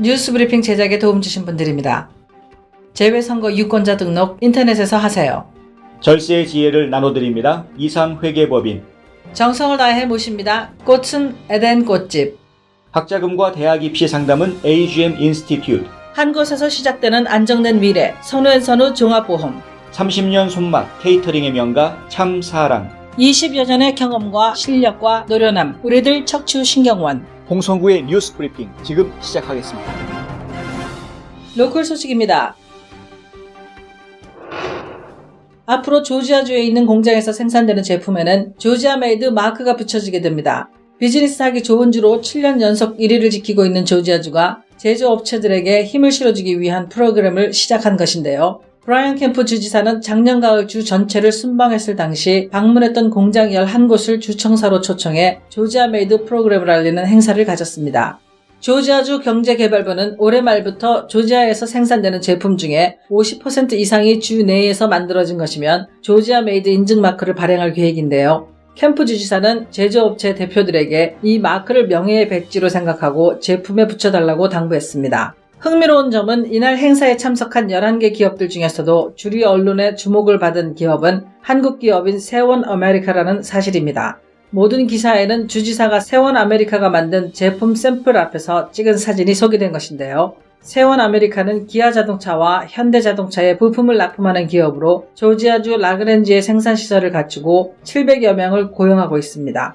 뉴스브리핑 제작에 도움 주신 분들입니다. 재외선거 유권자 등록 인터넷에서 하세요. 절세의 지혜를 나눠드립니다. 이상회계법인. 정성을 다해 모십니다. 꽃은 에덴 꽃집. 학자금과 대학 입시 상담은 AGM 인스티튜트. 한 곳에서 시작되는 안정된 미래, 선우앤선우 종합보험. 30년 손맛 케이터링의 명가 참사랑. 20여 년의 경험과 실력과 노련함, 우리들 척추신경원. 홍성구의 뉴스 브리핑 지금 시작하겠습니다. 로컬 소식입니다. 앞으로 조지아주에 있는 공장에서 생산되는 제품에는 조지아 메이드 마크가 붙여지게 됩니다. 비즈니스하기 좋은 주로 7년 연속 1위를 지키고 있는 조지아주가 제조업체들에게 힘을 실어주기 위한 프로그램을 시작한 것인데요. 브라이언 캠프 주지사는 작년 가을 주 전체를 순방했을 당시 방문했던 공장 11곳을 주청사로 초청해 조지아 메이드 프로그램을 알리는 행사를 가졌습니다. 조지아주 경제개발부는 올해 말부터 조지아에서 생산되는 제품 중에 50% 이상이 주 내에서 만들어진 것이면 조지아 메이드 인증 마크를 발행할 계획인데요. 캠프 주지사는 제조업체 대표들에게 이 마크를 명예의 백지로 생각하고 제품에 붙여달라고 당부했습니다. 흥미로운 점은 이날 행사에 참석한 11개 기업들 중에서도 주류 언론의 주목을 받은 기업은 한국 기업인 세원 아메리카라는 사실입니다. 모든 기사에는 주지사가 세원 아메리카가 만든 제품 샘플 앞에서 찍은 사진이 소개된 것인데요. 세원 아메리카는 기아 자동차와 현대 자동차에 부품을 납품하는 기업으로 조지아주 라그랜지에 생산시설을 갖추고 700여 명을 고용하고 있습니다.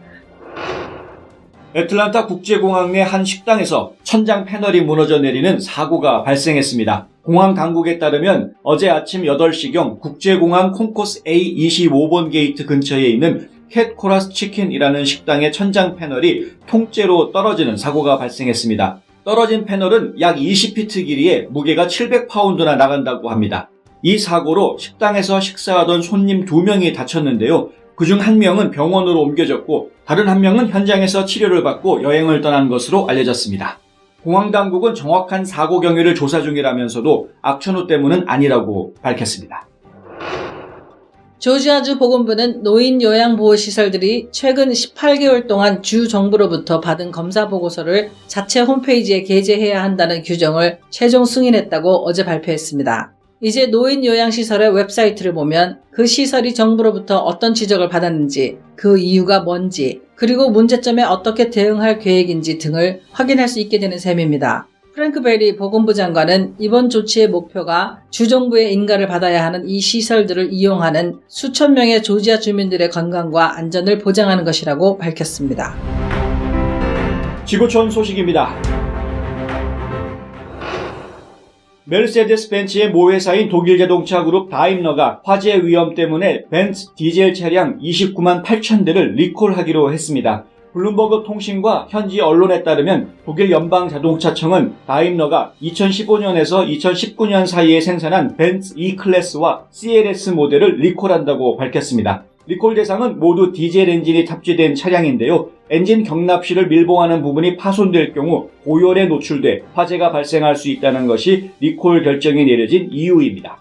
애틀란타 국제공항 내 한 식당에서 천장 패널이 무너져 내리는 사고가 발생했습니다. 공항 당국에 따르면 어제 아침 8시경 국제공항 콘코스 A25번 게이트 근처에 있는 캣 코라스 치킨이라는 식당의 천장 패널이 통째로 떨어지는 사고가 발생했습니다. 떨어진 패널은 약 20피트 길이에 무게가 700파운드나 나간다고 합니다. 이 사고로 식당에서 식사하던 손님 2명이 다쳤는데요. 그중 1명은 병원으로 옮겨졌고 다른 1명은 현장에서 치료를 받고 여행을 떠난 것으로 알려졌습니다. 공항 당국은 정확한 사고 경위를 조사 중이라면서도 악천후 때문은 아니라고 밝혔습니다. 조지아주 보건부는 노인 요양보호시설들이 최근 18개월 동안 주 정부로부터 받은 검사 보고서를 자체 홈페이지에 게재해야 한다는 규정을 최종 승인했다고 어제 발표했습니다. 이제 노인 요양시설의 웹사이트를 보면 그 시설이 정부로부터 어떤 지적을 받았는지, 그 이유가 뭔지, 그리고 문제점에 어떻게 대응할 계획인지 등을 확인할 수 있게 되는 셈입니다. 프랭크 베리 보건부 장관은 이번 조치의 목표가 주정부의 인가를 받아야 하는 이 시설들을 이용하는 수천 명의 조지아 주민들의 건강과 안전을 보장하는 것이라고 밝혔습니다. 지구촌 소식입니다. 메르세데스 벤츠의 모회사인 독일 자동차 그룹 다임러가 화재 위험 때문에 벤츠 디젤 차량 29만 8천 대를 리콜하기로 했습니다. 블룸버그 통신과 현지 언론에 따르면 독일 연방자동차청은 다임러가 2015년에서 2019년 사이에 생산한 벤츠 E 클래스와 CLS 모델을 리콜한다고 밝혔습니다. 리콜 대상은 모두 디젤 엔진이 탑재된 차량인데요. 엔진 경납실을 밀봉하는 부분이 파손될 경우 고열에 노출돼 화재가 발생할 수 있다는 것이 리콜 결정이 내려진 이유입니다.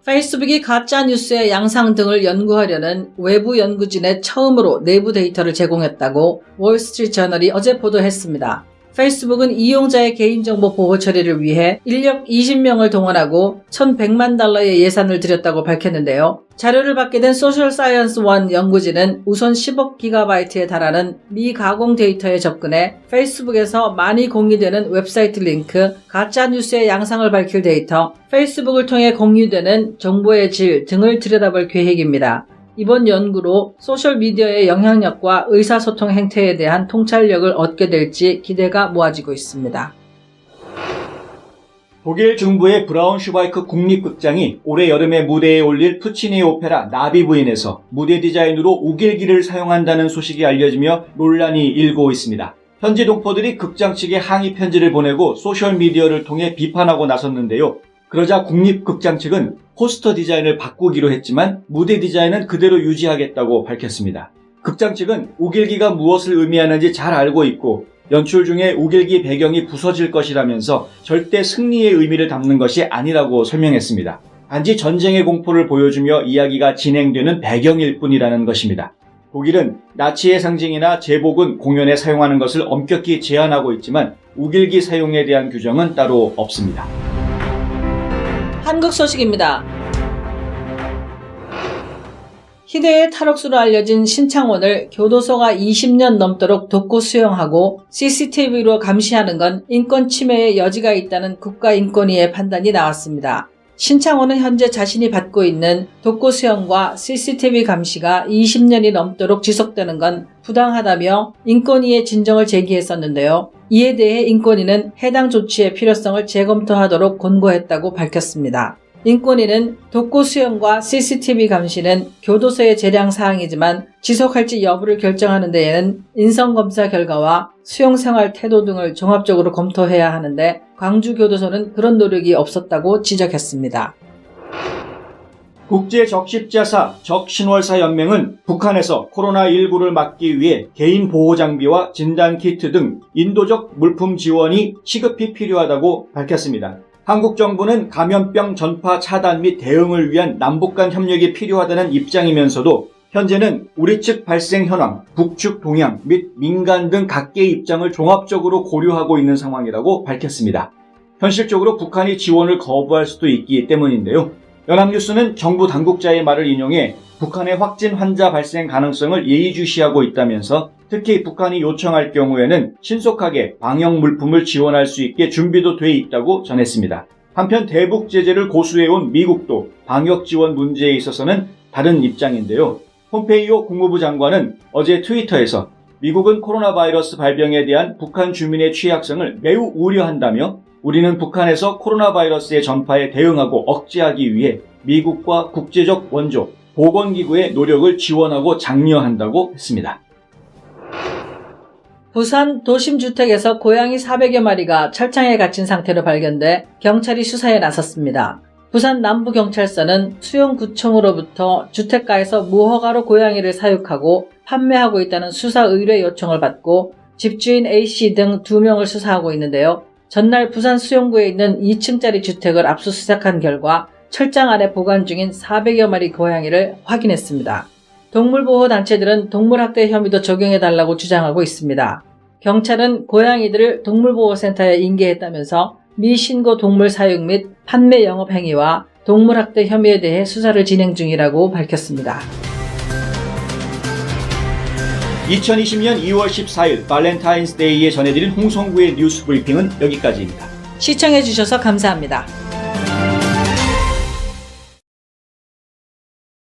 페이스북이 가짜뉴스의 양상 등을 연구하려는 외부 연구진에 처음으로 내부 데이터를 제공했다고 월스트리트저널이 어제 보도했습니다. 페이스북은 이용자의 개인정보 보호 처리를 위해 인력 20명을 동원하고 $1,100만 예산을 들였다고 밝혔는데요. 자료를 받게 된 소셜사이언스 원 연구진은 우선 10억 GB에 달하는 미가공 데이터에 접근해 페이스북에서 많이 공유되는 웹사이트 링크, 가짜뉴스의 양상을 밝힐 데이터, 페이스북을 통해 공유되는 정보의 질 등을 들여다볼 계획입니다. 이번 연구로 소셜미디어의 영향력과 의사소통 행태에 대한 통찰력을 얻게 될지 기대가 모아지고 있습니다. 독일 중부의 브라운슈바이크 국립극장이 올해 여름에 무대에 올릴 푸치니 오페라 나비 부인에서 무대 디자인으로 우길기를 사용한다는 소식이 알려지며 논란이 일고 있습니다. 현지 동포들이 극장 측에 항의 편지를 보내고 소셜미디어를 통해 비판하고 나섰는데요. 그러자 국립극장 측은 포스터 디자인을 바꾸기로 했지만 무대 디자인은 그대로 유지하겠다고 밝혔습니다. 극장 측은 우길기가 무엇을 의미하는지 잘 알고 있고 연출 중에 우길기 배경이 부서질 것이라면서 절대 승리의 의미를 담는 것이 아니라고 설명했습니다. 단지 전쟁의 공포를 보여주며 이야기가 진행되는 배경일 뿐이라는 것입니다. 독일은 나치의 상징이나 제복은 공연에 사용하는 것을 엄격히 제한하고 있지만 우길기 사용에 대한 규정은 따로 없습니다. 한국 소식입니다. 희대의 탈옥수로 알려진 신창원을 교도소가 20년 넘도록 돕고 수용하고 CCTV로 감시하는 건 인권 침해의 여지가 있다는 국가인권위의 판단이 나왔습니다. 신창원은 현재 자신이 받고 있는 돕고 수용과 CCTV 감시가 20년이 넘도록 지속되는 건 부당하다며 인권위에 진정을 제기했었는데요. 이에 대해 인권위는 해당 조치의 필요성을 재검토하도록 권고했다고 밝혔습니다. 인권위는 돕고 수용과 CCTV 감시는 교도소의 재량 사항이지만 지속할지 여부를 결정하는 데에는 인성검사 결과와 수용생활 태도 등을 종합적으로 검토해야 하는데 광주교도소는 그런 노력이 없었다고 지적했습니다. 국제적십자사 적신월사 연맹은 북한에서 코로나19를 막기 위해 개인 보호장비와 진단키트 등 인도적 물품 지원이 시급히 필요하다고 밝혔습니다. 한국 정부는 감염병 전파 차단 및 대응을 위한 남북 간 협력이 필요하다는 입장이면서도 현재는 우리 측 발생 현황, 북측 동향 및 민간 등 각계의 입장을 종합적으로 고려하고 있는 상황이라고 밝혔습니다. 현실적으로 북한이 지원을 거부할 수도 있기 때문인데요. 연합뉴스는 정부 당국자의 말을 인용해 북한의 확진 환자 발생 가능성을 예의주시하고 있다면서 특히 북한이 요청할 경우에는 신속하게 방역 물품을 지원할 수 있게 준비도 돼 있다고 전했습니다. 한편 대북 제재를 고수해온 미국도 방역 지원 문제에 있어서는 다른 입장인데요. 폼페이오 국무부 장관은 어제 트위터에서 미국은 코로나 바이러스 발병에 대한 북한 주민의 취약성을 매우 우려한다며 우리는 북한에서 코로나 바이러스의 전파에 대응하고 억제하기 위해 미국과 국제적 원조, 보건기구의 노력을 지원하고 장려한다고 했습니다. 부산 도심주택에서 고양이 400여 마리가 철창에 갇힌 상태로 발견돼 경찰이 수사에 나섰습니다. 부산 남부경찰서는 수영구청으로부터 주택가에서 무허가로 고양이를 사육하고 판매하고 있다는 수사 의뢰 요청을 받고 집주인 A씨 등 2명을 수사하고 있는데요. 전날 부산 수영구에 있는 2층짜리 주택을 압수수색한 결과 철장 안에 보관 중인 400여 마리 고양이를 확인했습니다. 동물보호단체들은 동물학대 혐의도 적용해달라고 주장하고 있습니다. 경찰은 고양이들을 동물보호센터에 인계했다면서 미신고 동물 사육 및 판매 영업 행위와 동물학대 혐의에 대해 수사를 진행 중이라고 밝혔습니다. 2020년 2월 14일 발렌타인스데이에 전해드린 홍성구의 뉴스 브리핑은 여기까지입니다. 시청해주셔서 감사합니다.